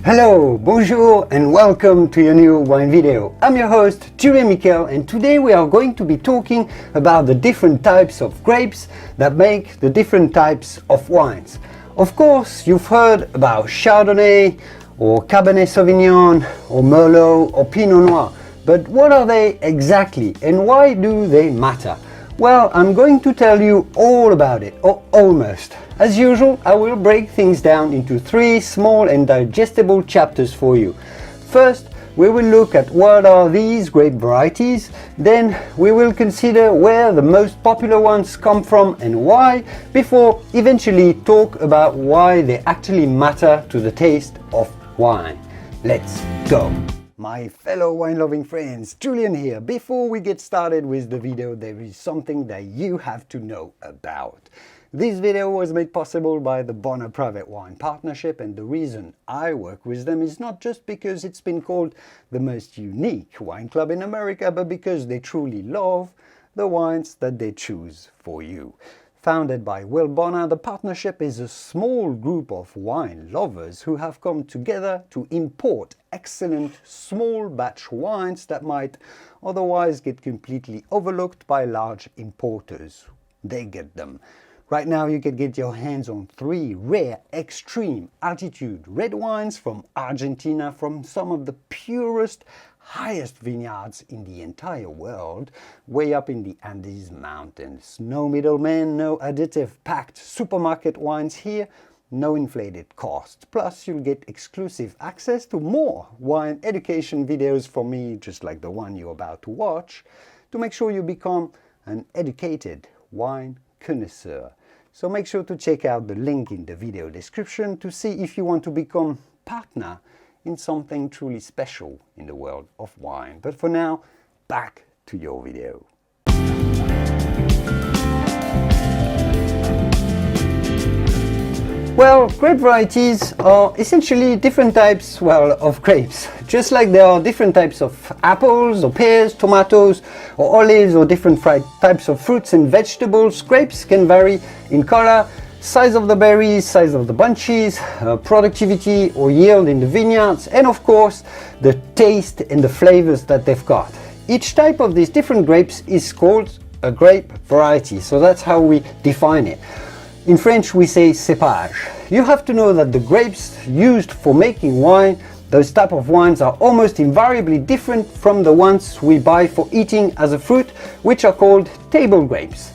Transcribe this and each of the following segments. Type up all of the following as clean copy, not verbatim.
Hello, bonjour and welcome to your new wine video. I'm your host Julien and today we are going to be talking about the different types of grapes that make the different types of wines. Of course, you've heard about Chardonnay or Cabernet Sauvignon or Merlot or Pinot Noir, but what are they exactly and why do they matter? Well, I'm going to tell you all about it, or almost. As usual, I will break things down into 3 small and digestible chapters for you. First, we will look at what are these grape varieties, then we will consider where the most popular ones come from and why, before eventually talk about why they actually matter to the taste of wine. Let's go! My fellow wine-loving friends, Julien here. Before we get started with the video, there is something that you have to know about. This video was made possible by the Bonner Private Wine Partnership, and the reason I work with them is not just because it's been called the most unique wine club in America, but because they truly love the wines that they choose for you. Founded by Will Bonner, the partnership is a small group of wine lovers who have come together to import excellent small batch wines that might otherwise get completely overlooked by large importers. They get them. Right now you can get your hands on 3 rare extreme altitude red wines from Argentina, from some of the purest, highest vineyards in the entire world, way up in the Andes Mountains. No middlemen, no additive packed supermarket wines here, no inflated costs. Plus you'll get exclusive access to more wine education videos from me, just like the one you're about to watch, to make sure you become an educated wine connoisseur. So make sure to check out the link in the video description to see if you want to become partner in something truly special in the world of wine. But for now, back to your video. Well, grape varieties are essentially different types, of grapes. Just like there are different types of apples or pears, tomatoes or olives, or different types of fruits and vegetables, grapes can vary in color, size of the berries, size of the bunches, productivity or yield in the vineyards, and of course the taste and the flavors that they've got. Each type of these different grapes is called a grape variety, so that's how we define it. In French we say cépage. You have to know that the grapes used for making wine, those type of wines, are almost invariably different from the ones we buy for eating as a fruit, which are called table grapes.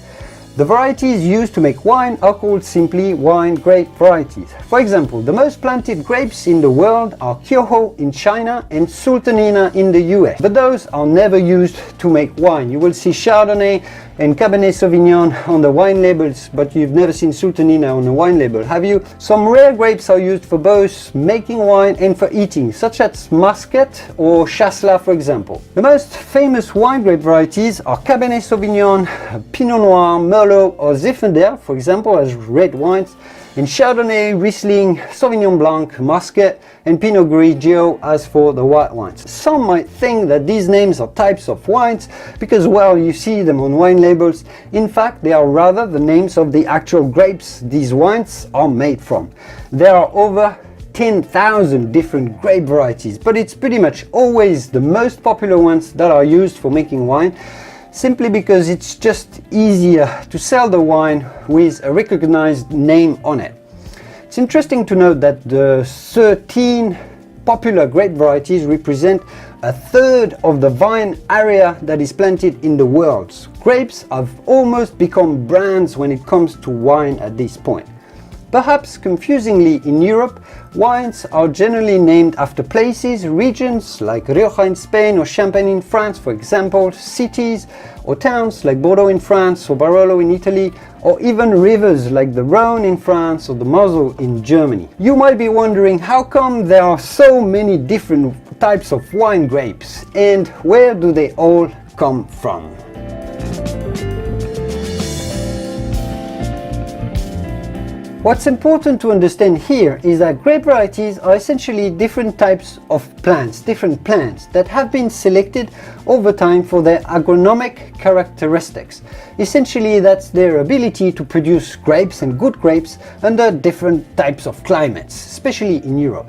The varieties used to make wine are called simply wine grape varieties. For example, the most planted grapes in the world are Kyoho in China and Sultanina in the US. But those are never used to make wine. You will see Chardonnay and Cabernet Sauvignon on the wine labels, but you've never seen Sultanina on a wine label, have you? Some rare grapes are used for both making wine and for eating, such as Muscat or Chasselas, for example. The most famous wine grape varieties are Cabernet Sauvignon, Pinot Noir, Merlot or Zinfandel, for example, as red wines, and Chardonnay, Riesling, Sauvignon Blanc, Muscat and Pinot Grigio as for the white wines. Some might think that these names are types of wines because, well, you see them on wine labels. In fact, they are rather the names of the actual grapes these wines are made from. There are over 10,000 different grape varieties, but it's pretty much always the most popular ones that are used for making wine, simply because it's just easier to sell the wine with a recognized name on it. It's interesting to note that the 13 popular grape varieties represent a third of the vine area that is planted in the world. Grapes have almost become brands when it comes to wine at this point. Perhaps confusingly, in Europe, wines are generally named after places, regions like Rioja in Spain or Champagne in France, for example, cities or towns like Bordeaux in France or Barolo in Italy, or even rivers like the Rhone in France or the Mosel in Germany. You might be wondering how come there are so many different types of wine grapes, and where do they all come from? What's important to understand here is that grape varieties are essentially different types of plants, different plants that have been selected over time for their agronomic characteristics. Essentially, that's their ability to produce grapes and good grapes under different types of climates, especially in Europe.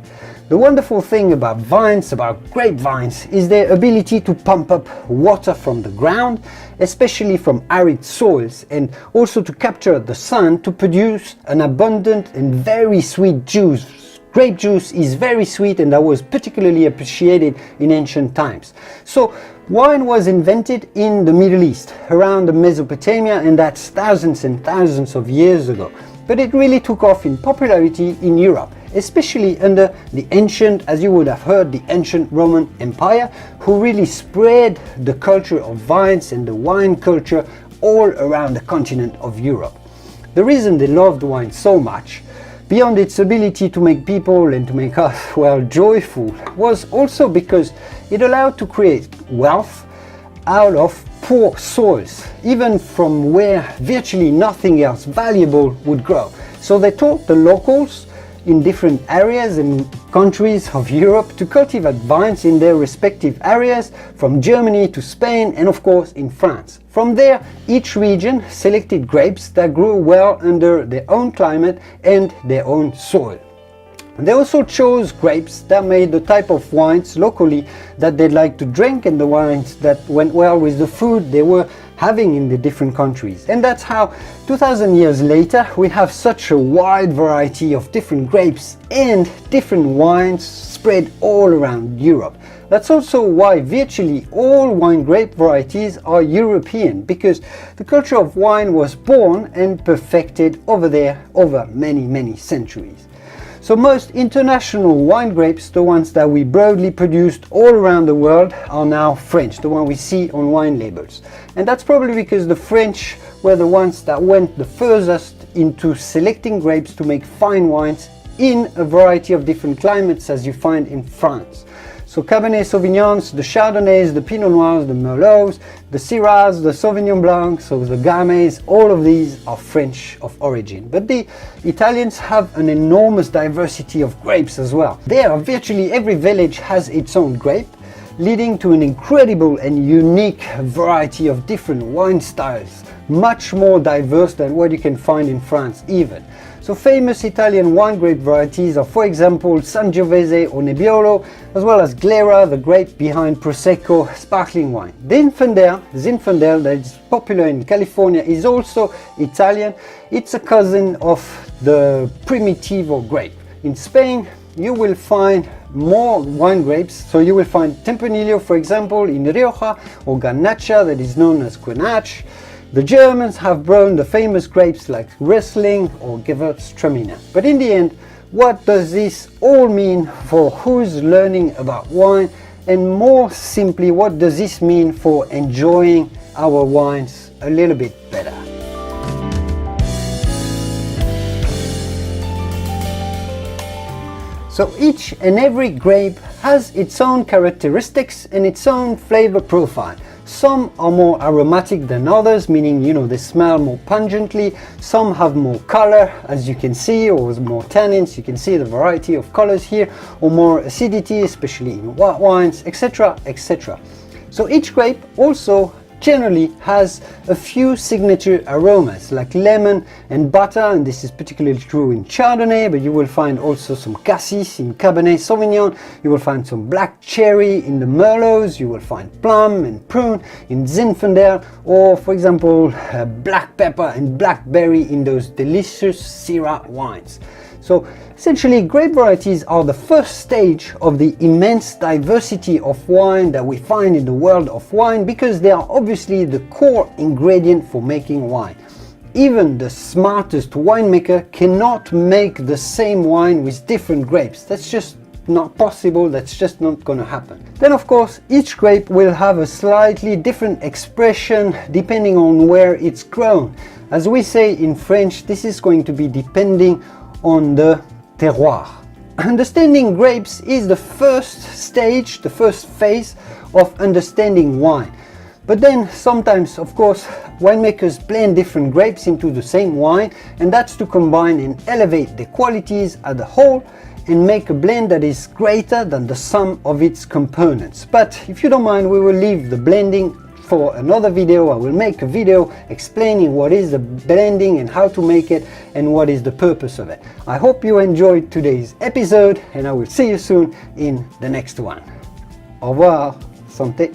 The wonderful thing about vines, about grapevines, is their ability to pump up water from the ground, especially from arid soils, and also to capture the sun to produce an abundant and very sweet juice. Grape juice is very sweet, and that was particularly appreciated in ancient times. So wine was invented in the Middle East, around Mesopotamia, and that's thousands and thousands of years ago. But it really took off in popularity in Europe, especially under the ancient, as you would have heard, the ancient Roman Empire, who really spread the culture of vines and the wine culture all around the continent of Europe. The reason they loved wine so much, beyond its ability to make people and to make us, well, joyful, was also because it allowed to create wealth out of poor soils, even from where virtually nothing else valuable would grow. So they taught the locals in different areas and countries of Europe to cultivate vines in their respective areas, from Germany to Spain and of course in France. From there, each region selected grapes that grew well under their own climate and their own soil. They also chose grapes that made the type of wines locally that they'd like to drink, and the wines that went well with the food they were having in the different countries. And that's how 2000 years later we have such a wide variety of different grapes and different wines spread all around Europe. That's also why virtually all wine grape varieties are European, because the culture of wine was born and perfected over there over many centuries. So most international wine grapes, the ones that we broadly produced all around the world, are now French, the one we see on wine labels. And that's probably because the French were the ones that went the furthest into selecting grapes to make fine wines in a variety of different climates as you find in France. So Cabernet Sauvignons, the Chardonnays, the Pinot Noirs, the Merlots, the Syrahs, the Sauvignon Blancs, so the Gameys, all of these are French of origin. But the Italians have an enormous diversity of grapes as well. There, virtually every village has its own grape, leading to an incredible and unique variety of different wine styles, much more diverse than what you can find in France even. So famous Italian wine grape varieties are, for example, Sangiovese or Nebbiolo, as well as Glera, the grape behind Prosecco sparkling wine. Zinfandel, that is popular in California, is also Italian. It's a cousin of the Primitivo grape. In Spain, you will find more wine grapes, so you will find Tempranillo, for example, in Rioja, or Garnacha, that is known as Grenache. The Germans have grown the famous grapes like Riesling or Gewürztraminer. But in the end, what does this all mean for who's learning about wine? And more simply, what does this mean for enjoying our wines a little bit better? So each and every grape has its own characteristics and its own flavor profile. Some are more aromatic than others, meaning, they smell more pungently. Some have more color, as you can see, or more tannins. You can see the variety of colors here, or more acidity, especially in white wines, etc., etc. So each grape also generally has a few signature aromas like lemon and butter, and this is particularly true in Chardonnay, but you will find also some cassis in Cabernet Sauvignon, you will find some black cherry in the Merlots, you will find plum and prune in Zinfandel, or for example black pepper and blackberry in those delicious Syrah wines. So essentially, grape varieties are the first stage of the immense diversity of wine that we find in the world of wine, because they are obviously the core ingredient for making wine. Even the smartest winemaker cannot make the same wine with different grapes. That's just not possible, that's just not going to happen. Then of course, each grape will have a slightly different expression depending on where it's grown. As we say in French, this is going to be depending on the terroir. Understanding grapes is the first stage, the first phase of understanding wine. But then sometimes, of course, winemakers blend different grapes into the same wine, and that's to combine and elevate the qualities as a whole and make a blend that is greater than the sum of its components. But if you don't mind, we will leave the blending for another video. I will make a video explaining what is the blending and how to make it and what is the purpose of it. I hope you enjoyed today's episode and I will see you soon in the next one. Au revoir, santé.